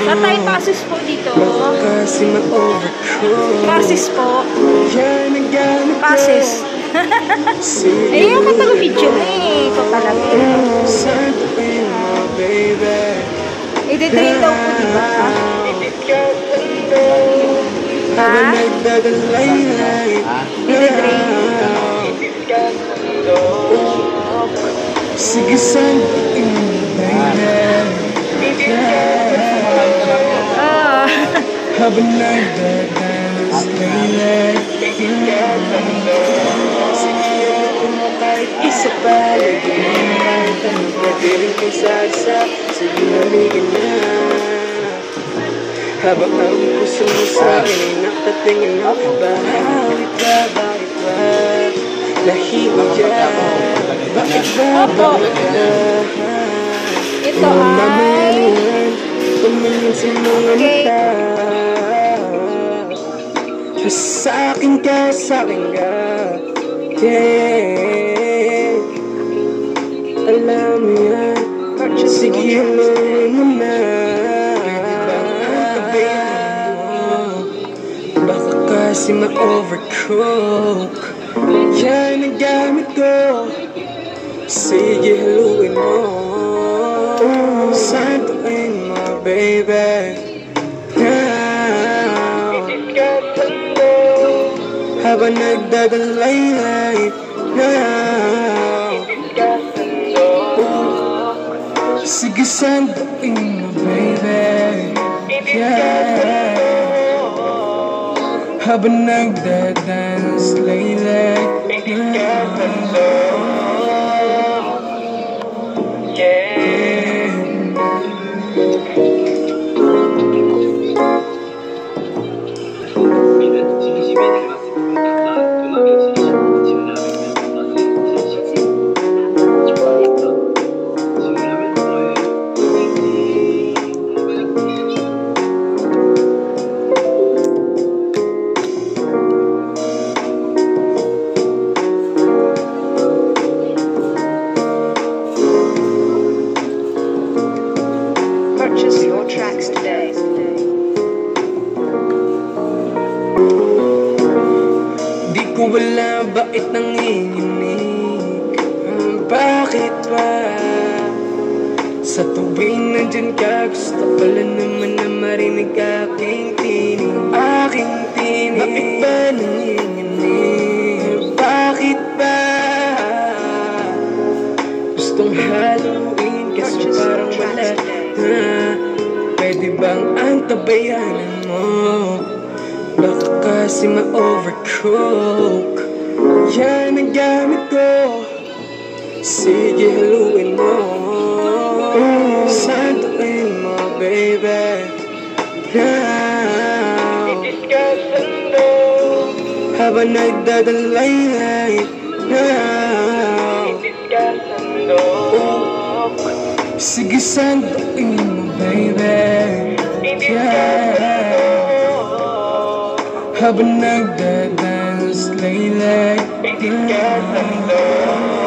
Tatay passes po dito. Kasi ma-overcook. Passes po. Yan ang gamit ko. Passes. Eh, yung matag-video mo eh. Ikaw talaga. Saan tayo mo, baby? I-drain daw po, diba? Ha? Nagdadalay-lay. I-drain. Sige, saan tayo mo, baby? Habang nagdadalay-lay. Kahit isa pa, lagyan mo kahit anong pwede rin kong salsa. Sige, haligin na. Habang ang puso mo sa'kin ay nakatingin mo. Bakit ba, bakit ba? Nahihiya. Bakit ba, bakit ba? Ito ay tumingin sa mga mata. Sa'kin ka, sa'kin ka. Yeah, alam mo yan. Sige, haluin mo na. Baka kasi ma-overcook. Yan ang gamit ko. Sige, haluin mo. Santuin mo, baby. Habang nagdadalay-lay now. Sige, sanduin mo, baby. Yeah. Habang nagdadalay-lay Purchase your tracks today. Di ko wala bakit nanginginig. Bakit ba? Sa tuwing nandyan ka, gusto ko lang naman na marinig aking tinig. Aking tinig. Bakit ba nanginginig? Bakit ba? Gustong haluin kasi parang wala na. Pwede bang antabayanan mo? Baka kasi ma-overcook. Yan ang gamit ko. Sige, haluin mo. Santuin mo, baby. Now. Habang nagdadalay-lay now. Sige, santuin mo, baby. Yeah. Habang nagdadalay-lay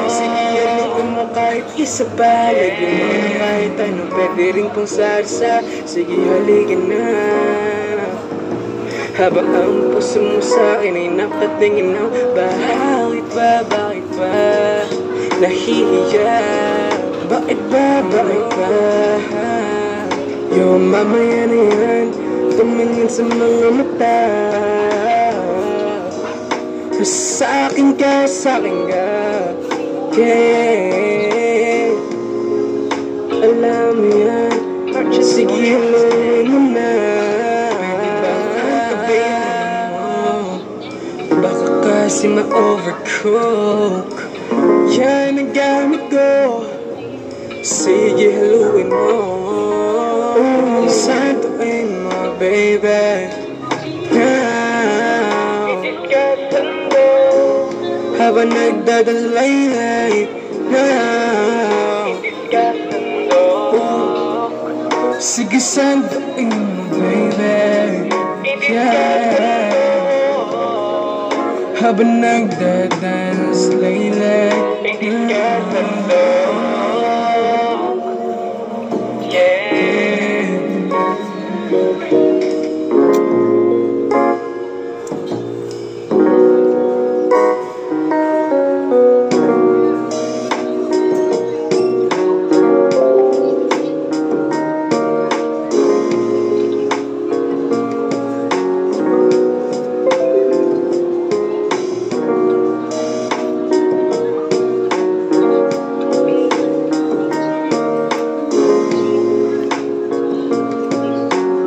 siniyaluin mo kahit isa pa. Lagyan mo na kahit anong pwede rin pong sarsa. Sige, haligin na. Habang ang puso mo sa'kin ay nakatingin na. Bakit ba, bakit ba? Nahihiya. Bakit ba, bakit ba? Yung mamaya na yan, tumingin sa mga mata. Sa'kin ka, sa'kin ka. Yeah, alam mo yan. Sige, haluin mo na. Baka kasi ma-overcook. Yan ang gamit ko. Sige, haluin mo. Santuin mo, baby. Now. Habang nagdadalay-lay now. Sige, santuin mo, baby. Yeah. Habang nagdadalay-lay now. Yeah.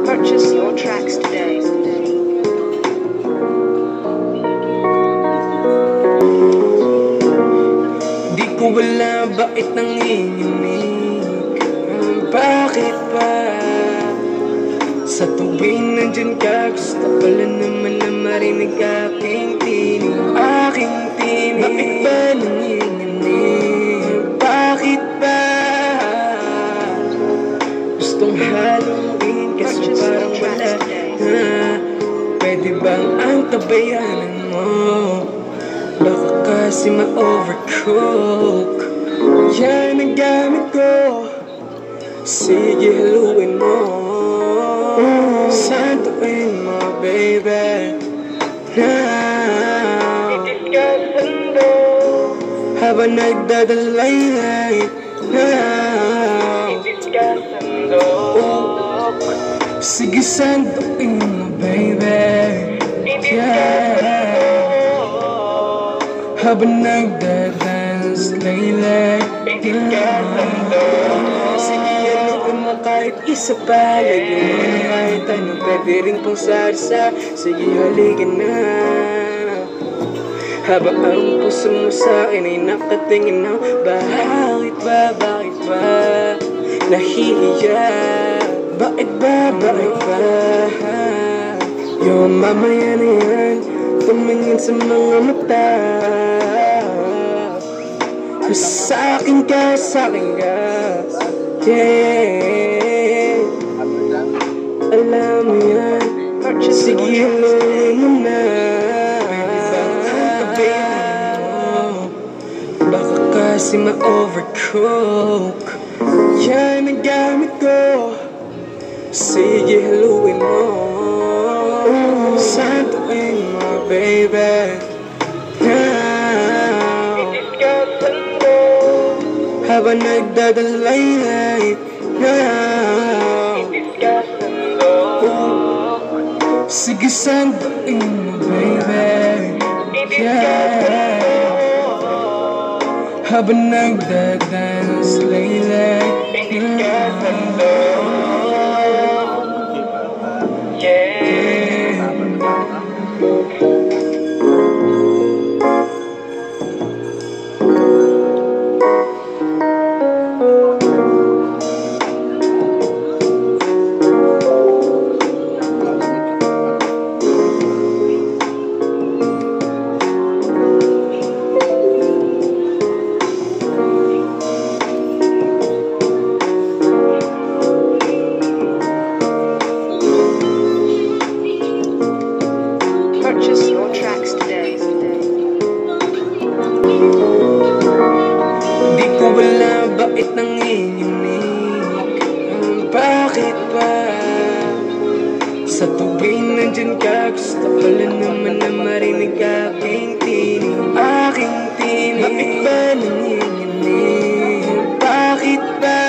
Purchase your tracks today. Di ko wala bakit nanginginig. Bakit ba? Sa tuwing nandyan ka, gusto pala naman na marinig aking tinig. Aking tinig. Bakit ba nanginginig? Bakit ba? Gustong haluin kasi parang wala na. Pwede bang ang tabayanan mo? Baka kasi ma-overcook. Yan ang gamit ko. Sige, haluin mo. Santuin mo, baby. Now habang nagdadalay. Now sige, santuin mo, baby. Yeah. Habang nagdadance, laylay. Sige, haluin mo kahit isa pa. Lagyan mo na kahit anong pwede rin pang sarsa. Sige, halika na. Habang ang puso mo sa'kin ay nakatingin na. Bakit ba, bakit ba nahihiya? Bakit ba, bakit ba? Yung mamaya na yan, tumingin sa mga mata. Sa'kin ka, sa'kin ka. Yeah. Alam mo yan. Sige, haluin mo na. Baka kasi ma-overcook. Yan ang gamit ko. Sige, haluin mo. Santuin mo, baby. Now habang nagdadalay. Now sige, santuin mo, baby. Yeah. Habang nagdadance, laylay. Purchase your tracks today. Di ko wala bakit nanginginig. Bakit ba? Sa tuwing nandyan ka, gusto pala naman na marinig aking tinig. Aking tinig. Bakit ba nanginginig? Bakit ba?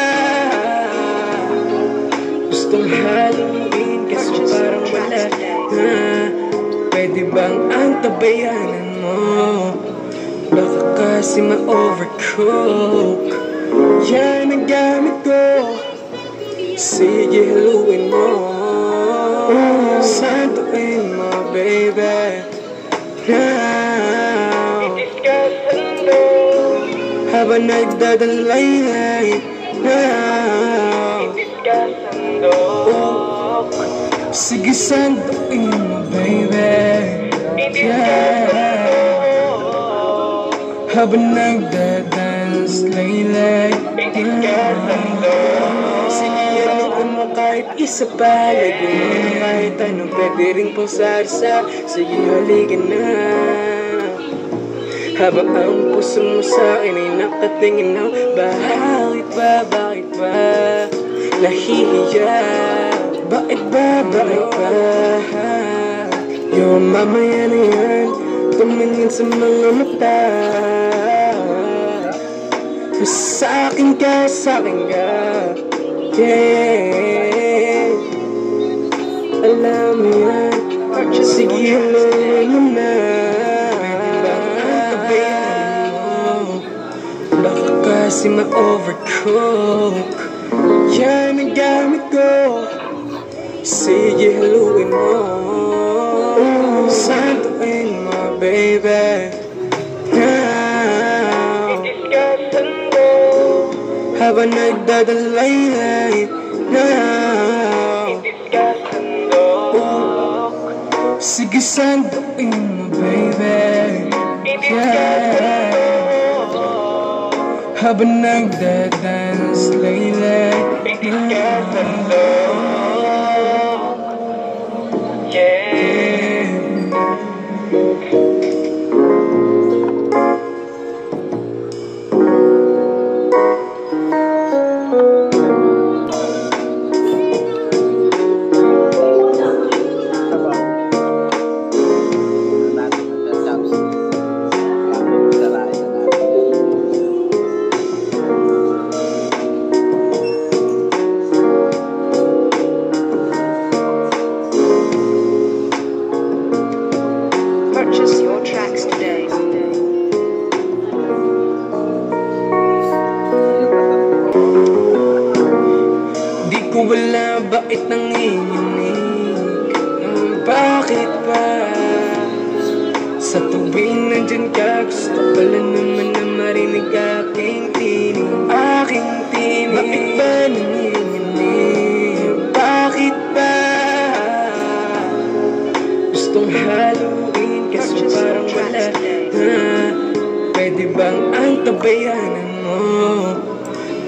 Gustong haluin kasi parang wala na. Pwede bang ang tabayanan mo? Baka kasi ma-overcook. Yan ang gamit ko. Sige, haluin mo. Santuin mo, baby. Now habang nagdadalay. Now sige, santuin mo, baby. Yeah. Habang nagdadance, laylay. Sige, haluin mo kahit isa pa. Lagyan mo na kahit anong pwede rin pang sarsa. Sige, halika na. Habang ang puso mo sa'kin ay nakatingin na. Bakit ba, bakit ba nahihiya? Bakit ba, bakit ba? Yung mamaya na yan, tumingin sa mga mata. Sa'kin ka, yeah. Alam mo yan, sige haluin mo na. Baka kasi ma-overcook yan ang gamit ko. Sige haluin mo, santuin mo baby. Habang nagdadalaylay now, sige sanduin mo baby, yeah. Habang nagdadance laylay Purchase your tracks today. Di ko wala bakit nanginginig, bakit ba? Sa tuwing nandyan ka, gusto ko lang naman na marinig aking tinig. Bakit ba nanginginig? Bakit ba? Gustong haluin kasi parang wala na. Pwede bang ang tabayanan mo?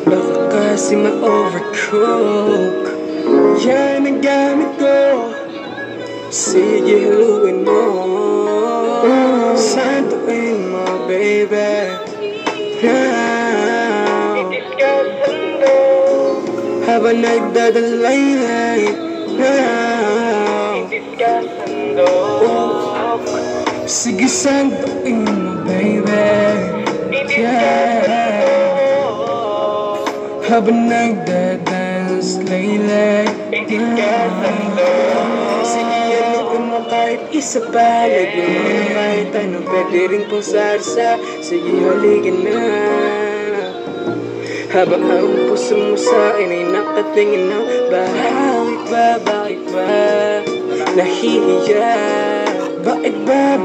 Baka kasi ma-overcook yan ang gamit ko. Sige haluin mo, santuin mo baby, now. Habang nagdadalaylay now, sige santuin mo baby, yeah. Habang nagdadance laylay sige haluin mo kahit isa pa. Lagyan mo na kahit ano, pwede rin pong sarsa. Sige halika na. Habang ang puso mo sa'kin ay nakatingin na. Bakit ba nahihiya? Bakit ba